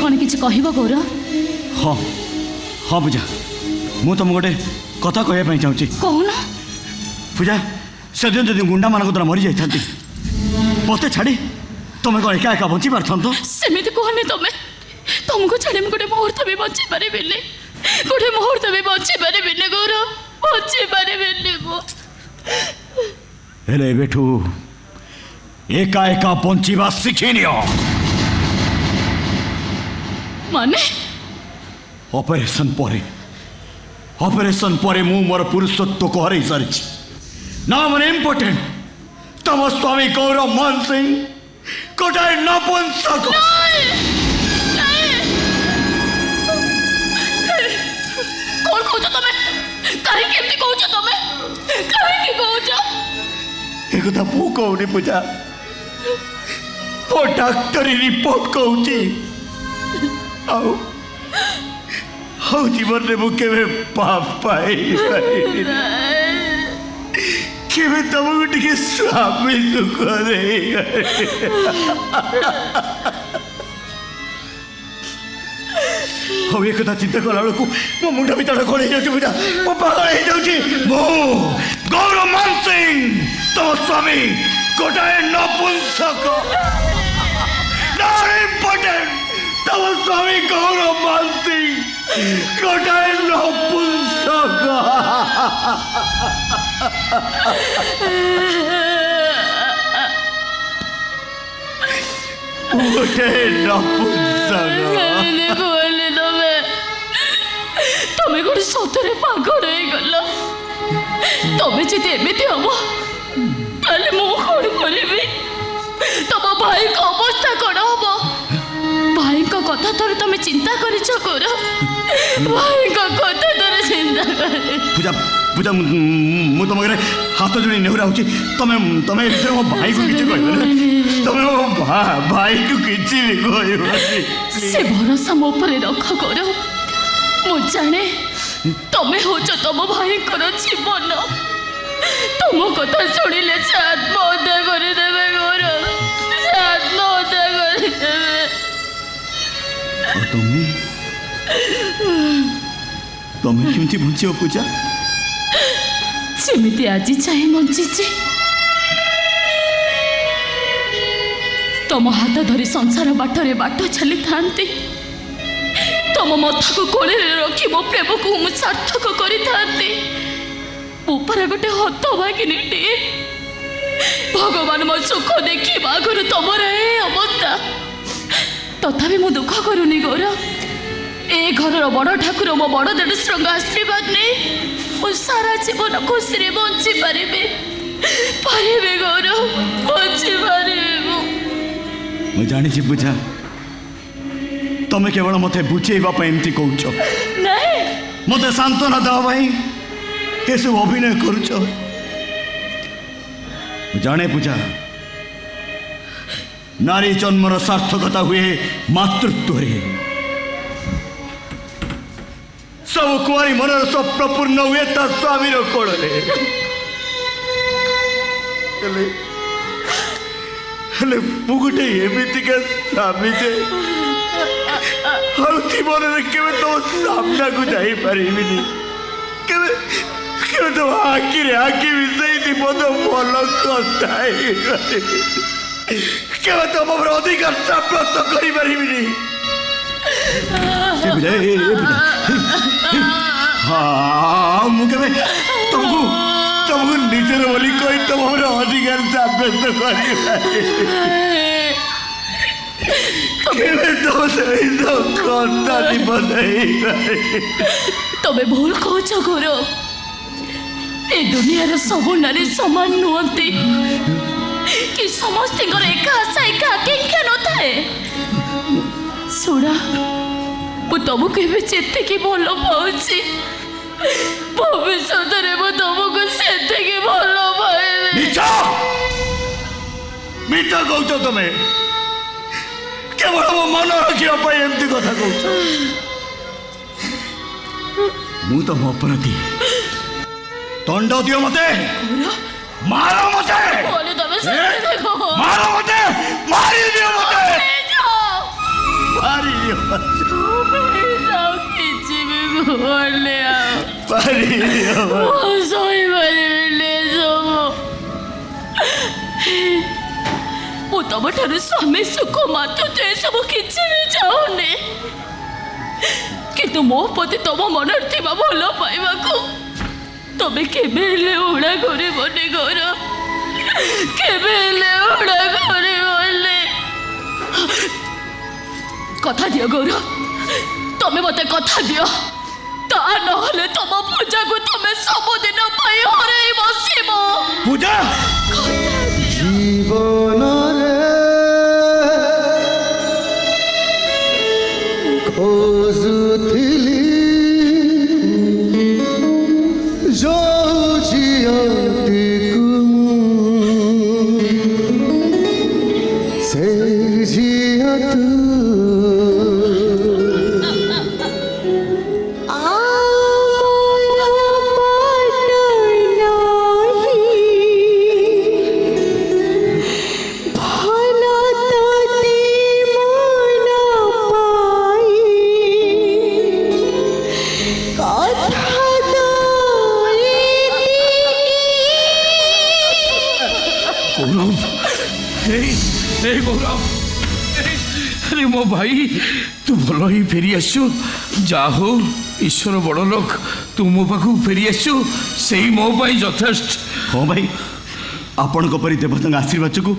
कौन किसी कह गौर? हाँ हाँ पूजा मु तुम गोटे कथा कहवाई चाहूँगी कौन? पूजा से दिन जब गुंडा मान द्वारा मरी जाता मत छाड़ी तुम कौन एका एका बची पार्थ सेमिति कहनी तमें तुमको छाड़ी गोटे मुहूर्त भी बची पारे गोटे मुहूर्त भी बची पारे गौर बची पारे हेले बेठू एका एका बंचीबा शिखी नियो माने ऑपरेशन परे मु मोर पुरुषत्व को हरई सारी ना मैंने इम्पोर्टेंट तम स्वामी गौरव मान सिंह गोटाए नपुंसक कौन कहूछ तमे काहे केमती कहूछ तमे काहे की कहूछ ए कथा पु कहूनी पूजा वो डॉक्टरी रिपोर्ट कहूची आओ जीवन में मुझे पाप पाए केवे तुमको टिके स्वामी सुख दे हो एक कथा चिंता कला बेलू मो मुंडा भर कौन हो जाऊँ पूजा मो पागल हो जाऊँ गौरव मान सिंह तुम स्वामी गोटाए नपुंसक इम्पोर्टेंट तम स्वामी गौरव मान सिंह गोटाए नपुंसक गोटाए नपुंसक तमें गोटे सतरे पागल हो गल तमें जब एमती हम ताले मु कौन करी तुम भाई को अवस्था कौन हम भाई को कथा थोड़े तुम चिंता कर भाई को कथा थोड़े चिंता कर पूजा पूजा मु तुम घरे हाथ जोड़ी नेहुरा हो तमें तमें मो भाई को किसी कह तमें मो भाई को किसी भी कह से भरोसा मो पर रख कर मु जाने तमें हो तुम भाई को जीवन तुम कथा शुणिले से आत्महत्या करदेवे गौरव से आत्महत्या करदेवे तमें केमती बंचो पूजा सेमिति आज चाहे बंची तुम हाथ धरी संसार बाटरे बाट चली था तुम मथा को कोल रखी मो प्रेम को मु सार्थक करी ऊपर गोटे हत भागिनी भगवान मो सुख देखी बाघर तुम अवस्था तथापि मु दुख करूनी गौरव ए घर बड़ ठाकुर मो बड़ देढ़ आशीर्वाद नहीं मु सारा जीवन खुशी बंची पारे गौरव बंची पारे मु जानी बुझा तमें केवल मत बुझेवा एमती कौच मत सांत्वना दवा भाई ये सब अभिनय करुच जाने पूजा नारी जन्मर सार्थकता हुए मातृत्व सब कुआरी मनर स्वप्न पूर्ण हुए ता स्वामी कोल गोटे एमतीका स्वामी जे जीवन में तो सामना को जापर तो आखि आखि मिसई मत भल कथा के तुम अधिकार साब्यस्त करें हाँ मुझे तुमको तुमको निजर बोली कोई तुम अधिकार साब्यस्त तमें भूल कौच गौरव ए दुनिया सब नारी सामान नुहति कि समस्त एका आशा एका आकांक्षा न थाए शुणा मु तुमको चेत भल पाऊँगी भविष्य में तुमको से भल पाइबी मिछ कौच तुम्हें केवल मो मन रखा एमती कथा कौच मु तुम अपराधी दंड दियो मते मारो मते बोले तमें मारो मते मारी दियो मते କିଛି ବି କୁହନି ଆଉ ପାରିନି ମୁଁ ଶୋଇପାରିବିନି ସବୁ ମୁଁ ତମଠାରୁ ସ୍ୱାମୀ ସୁଖ ମାତୃତ୍ୱ ଏସବୁ କିଛି ବି ଚାହୁଁନି କିନ୍ତୁ ମୋ ପ୍ରତି ତମ ମନରେ ଥିବା ଭଲ ପାଇବାକୁ ତମେ କେବେ ହେଲେ ଉଡ଼ା କରିବନି ଗୌର କେବେ ହେଲେ ଉଡ଼ା କରିବନି କଥା ଦିଅ ଗୌର ତମେ ମତେ କଥା ଦିଅ ତା ନହେଲେ ତମ ପୂଜାକୁ ତମେ ସବୁଦିନ ପାଇଁ ହରେଇ ବସିବ ପୂଜା জীবনরে খোঁজুথিলি যৌজিয়তিকু সে জিয়তু गौरव गौरव अरे मो भाई तू भल ही फेरी आसु जा हो ईश्वर बड़ लोक तू मो पाखु फेरी आसु से मो पाई यथेष्ट हाँ भाई आपण परी देवता आशीर्वाद को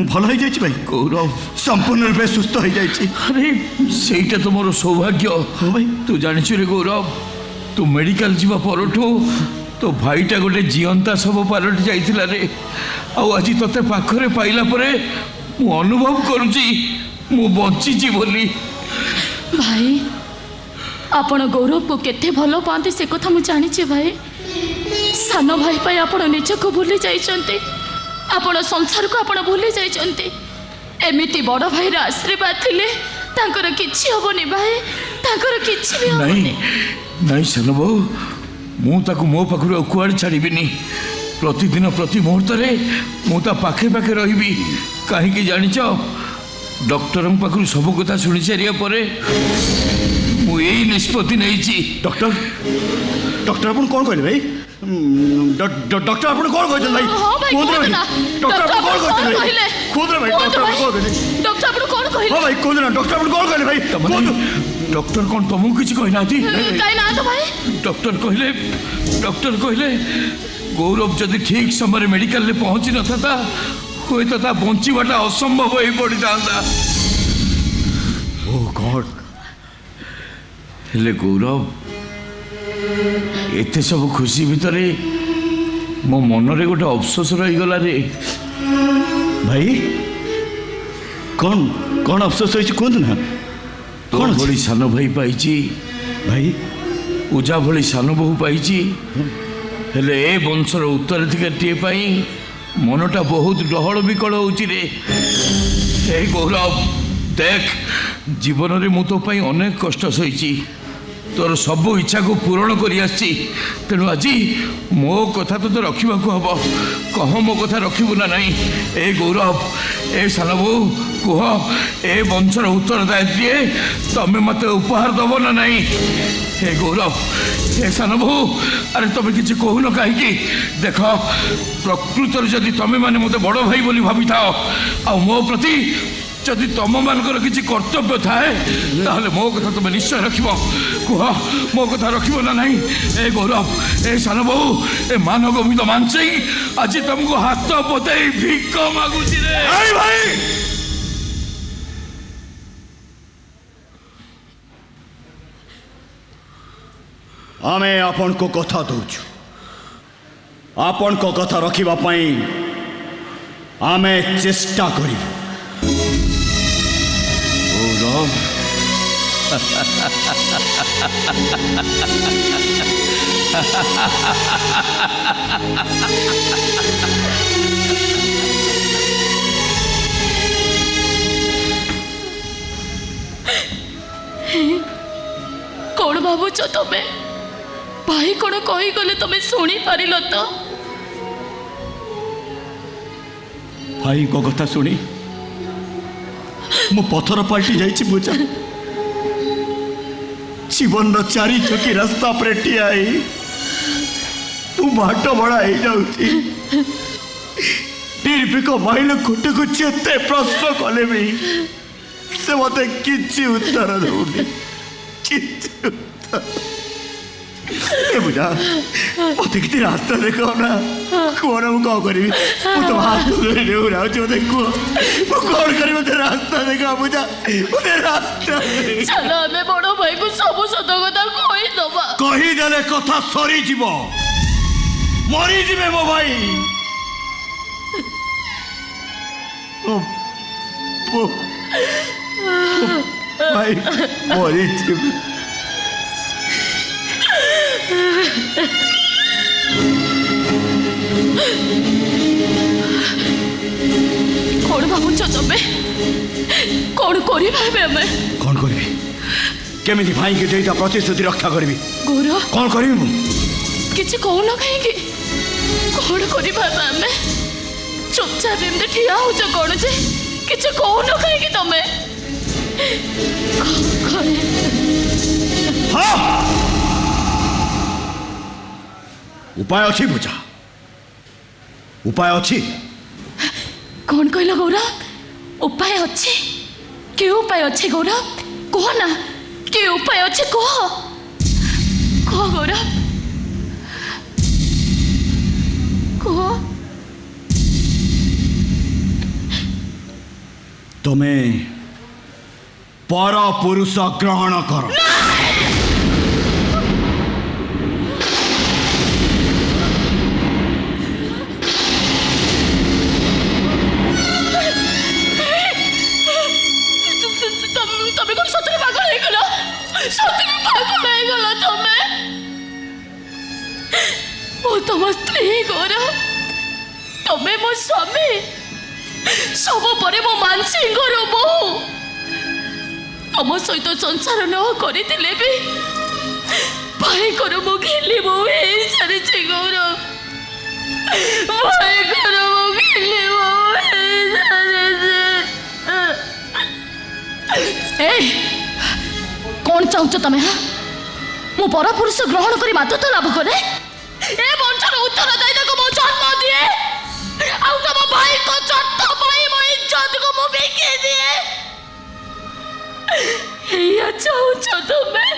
भल हो जाए भाई गौरव संपूर्ण रूपे सुस्थ हो जाए अरे सेटा तो मोर सौभाग्य हाँ भाई तू जानिଛୁ रे गौरव तू मेडिकल जीवा परठू तो भाईटा गोटे जीवंता सब पलट जाइथिला रे आ आज तते पाखरे पाइला परे मु अनुभव करूची मु बंचीची बोली भाई आपण गौरव को केते भलो पाते से कथा मु जानी भाई सान भाई पाई आपण निज को भूली जाइछन्ते आपण संसार को आपण भूली जाइछन्ते एमिति बड़ भाई रा आशीर्वाद थिले तांकर किछि होबनी भाई तांकर किछि भी नहीं होबनी नहीं सान बहु मु ताकू मो पाखरु कुआड़ छाड़बीनी प्रतिदिन प्रति मुहूर्त मु ता पाखे पाखे रही कहीं जानिच डॉक्टर पाखरु सब कथा शुणी सारिया परे मु यही निष्पत्ति नहीं डॉक्टर डॉक्टर अपन कौन कहले भाई डॉक्टर अपन कौन कहले भाई हां भाई कौन कहले डॉक्टर अपन कौन कहले कहले खुद रे भाई डॉक्टर अपन कौन कहले डॉक्टर अपन कौन कहले हां भाई कौन डॉक्टर अपन कौन कहले भाई डॉक्टर कौन तुमको किसी कहना काई ना तो भाई डॉक्टर कहले गौरव जदि ठीक समय मेडिकल में पहुंची न था हुए तो बंचवाटा असंभव हो पड़ी था ओ गॉड हेले गौरव एते सब खुशी भितर मो मनरे गोटे अफसोस रहीगला रे भाई कौन कौन अफसोस होइछ कहतु ना कौन भली सान भाई पाई भाई पूजा भली सान बहु पाई हेले ए वंशर उत्तराधिकारी पाई मनटा बहुत डहल विकल होउची रे हे गौरव देख जीवन रे मु तो पाई अनेक कष्ट सही तोर सब इच्छा को पूरण कर तेणु आज मो कथा तो रखा हम कह मो कथा रखबू ना नहीं ए गौरव ए सान बो कह ए वंशर उत्तरदायित्व तमें मत उपहार दब ना नहीं हे गौरव हे सान बो अरे तुम किसी कहून कहीं देख प्रकृत जदि तुम्हें मैंने मत बड़ भाई बोली भावी था आ मो प्रति जदि तुम मानकर किसी कर्तव्य थाए ताहले मो कथा तुम निश्चय रख कह मो कथा रख ना नहीं ए गौरव ए सान बहु ए मान गोविंद मानसई आज तुमको हाथ पते भिक मागुची रे भाई आमे आपन को कथा दौचु आपन को कथा रखिबा पई आमे चेष्टा करिबु गौरव कौन भावुच तमें भाई कौन कही गले तमें शुणी पारिल तो भाई को कथा सुनी मो पथर पाल्टी जाइछि पूजा जीवन चारि चौकी रास्ता पर ठिया तू बाट बड़ा हो जाऊँगी निर्भीक महिला गोटे को जेते प्रश्न कले भी से मत किसी उत्तर दौनी बुझा मत कि रास्ता देख ना कौन मुझे कौन करी तो हाथ धरे मत कह कौन करी मत रास्ता देखा बुझा मत रास्ता चलो हमें बड़ भाई को सब सत कथा कहीदेले कथा सरी जीव मरी जीवे मो भाई भाई मरी जीवे कौन भावुच तमें कौन करें कौन करी केमी भाई के देता प्रतिश्रुति रक्षा करी गौरव कौन करी किसी कौन कहीं कौन करें चुपचाप एमती ठिया हो कौन जे किसी कौन कहीं तमें उपाय अच्छी पूजा उपाय अच्छी कौन कहल गौरव उपाय अच्छे कि उपाय अच्छे गौरव कह ना कि उपाय अच्छे कह गौरव कह तुम्हें पर पुरुष ग्रहण कर तुम स्त्री गौरव तमें मो स्वामी सब परे मो मानसी बहु तुम सहित संसार न करी भी भाई कर मो घेली बहु सारी गौरव भाई कर मो घेली कौन चाहूच तमें हाँ मु पर पुरुष ग्रहण कर मातृत्व लाभ करे ए वंशर उत्तरदायिता को मो जन्म दिए आउ तम भाई को चट्ट पाई मो इज्जत को मो बेके दिए एया चाहूच तमें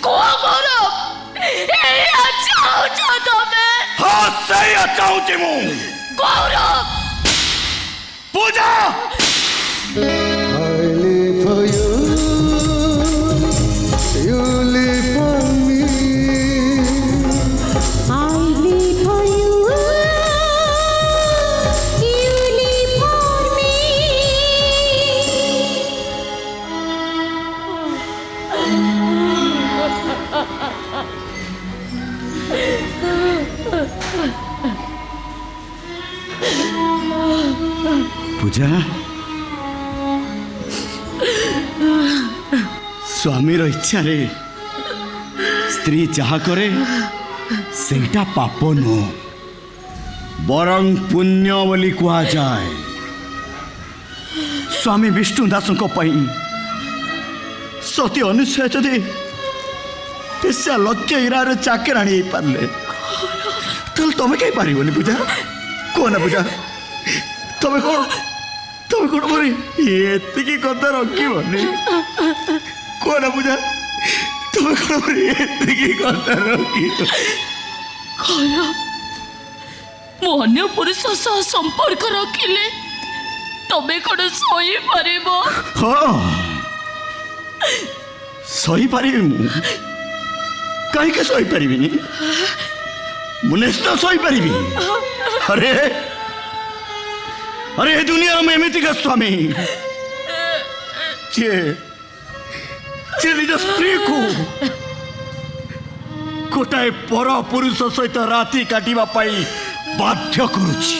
को करो एया चाहूच तमें हाँ सही चाहूची मु गौरव पूजा I live for you, you live for me. I live for you, you live for me. पूजा स्वामीर इच्छा रे स्त्री जहा करे सेटा पाप नो बरं पुण्य बोली कहा जाए स्वामी विष्णु दास सती अनुसया जदि पेशा लक्ष्य इरार चाकराणी पारे तो तुम कहीं पारबनी पूजा कौन पूजा तुम कौन बोली ये कथा रखनी कौन पूजा तुम कौन बोली ये कथा रखी मो अन्य पुरुष सह संपर्क रखिले तबे कौन सही पार हाँ सही पारि कहीं सही पारि मुझे सही पारि अरे अरे ये दुनिया में एमती का स्वामी निज स्त्री को गोटाए पर पुरुष सहित राति काटिबा पाई बाध्य करुछि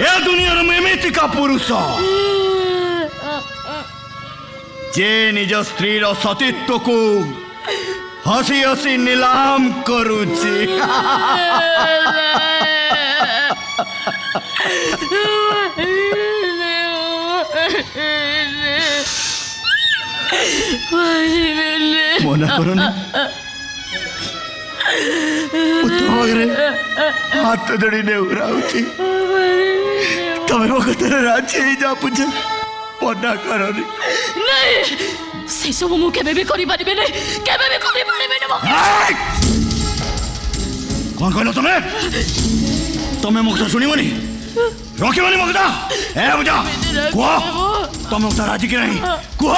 ए दुनिया में एमती का पुरुष जे निज स्त्री सतीत्व को हसी हसी नीलाम करुछि ପାରିବିନି। ମନା କରନି ମୁଁ ତମ ପାଖରେ ହାତ ଯୋଡ଼ି ନେଉରାଉଛି ତମେ ମୋ କଥାରେ ରାଜି ହେଇଯାଅ ପୂଜା ମନା କରନି ନାଇଁ ସେସବୁ ମୁଁ କେବେ ବି କରିପାରିବିନି କେବେ ବି କରିପାରିବିନି ମୁଁ। କଣ କହିଲ ତମେ ତମେ ମୋ କଥା ଶୁଣିବନି ରଖିବନି ମୋ କଥା ଏ ପୂଜା କୁହ ତମ କଥା ରାଜି କି ନାହିଁ କୁହ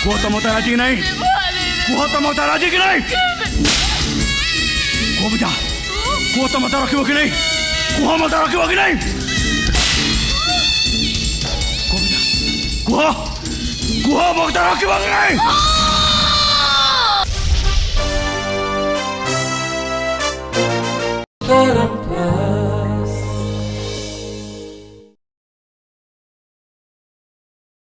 କୁହ ତମ କଥା ରାଜି କି ନାହିଁ କୁହ ତମ କଥା ରାଜି କି ନାହିଁ କୁହ ପୂଜା କୁହ ତମ କଥା ରଖିବ କି ନାହିଁ କୁହ ମତେ ରଖିବ କି ନାହିଁ କୁହ ପୂଜା କୁହ କୁହ ମୋ କଥା ରଖିବ କି ନାହିଁ Taram